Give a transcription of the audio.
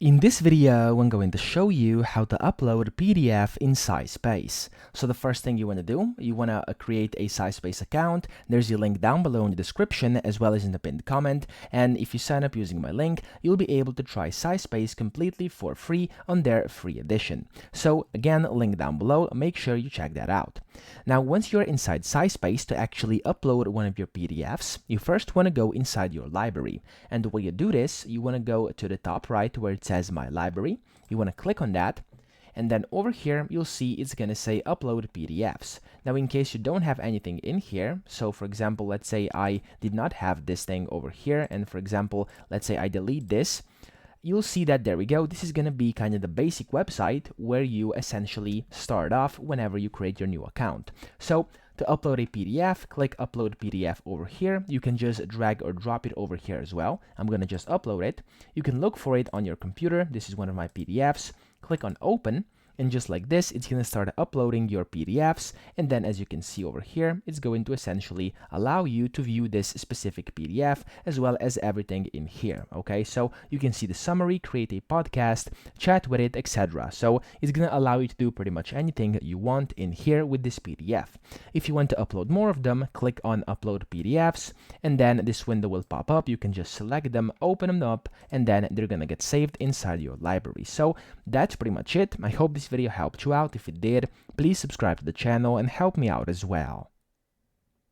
In this video, I'm going to show you how to upload a PDF in SciSpace. So the first thing you want to do, you want to create a SciSpace account. There's a link down below in the description as well as in the pinned comment. And if you sign up using my link, you'll be able to try SciSpace completely for free on their free edition. So again, link down below, make sure you check that out. Now, once you're inside SciSpace, to actually upload one of your PDFs, you first want to go inside your library. And the way you do this, you want to go to the top right where it says My Library. You want to click on that. And then over here, you'll see it's going to say Upload PDFs. Now, in case you don't have anything in here, so for example, let's say I did not have this thing over here. And for example, let's say I delete this. You'll see that there we go. This is going to be kind of the basic website where you essentially start off whenever you create your new account. So to upload a PDF, click Upload PDF over here. You can just drag or drop it over here as well. I'm going to just upload it. You can look for it on your computer. This is one of my PDFs. Click on Open. And just like this, it's going to start uploading your PDFs. And then as you can see over here, it's going to essentially allow you to view this specific PDF as well as everything in here. Okay, so you can see the summary, create a podcast, chat with it, etc. So it's going to allow you to do pretty much anything you want in here with this PDF. If you want to upload more of them, click on Upload PDFs. And then this window will pop up. You can just select them, open them up, and then they're going to get saved inside your library. So that's pretty much it. I hope this video helped you out. If it did, please subscribe to the channel and help me out as well.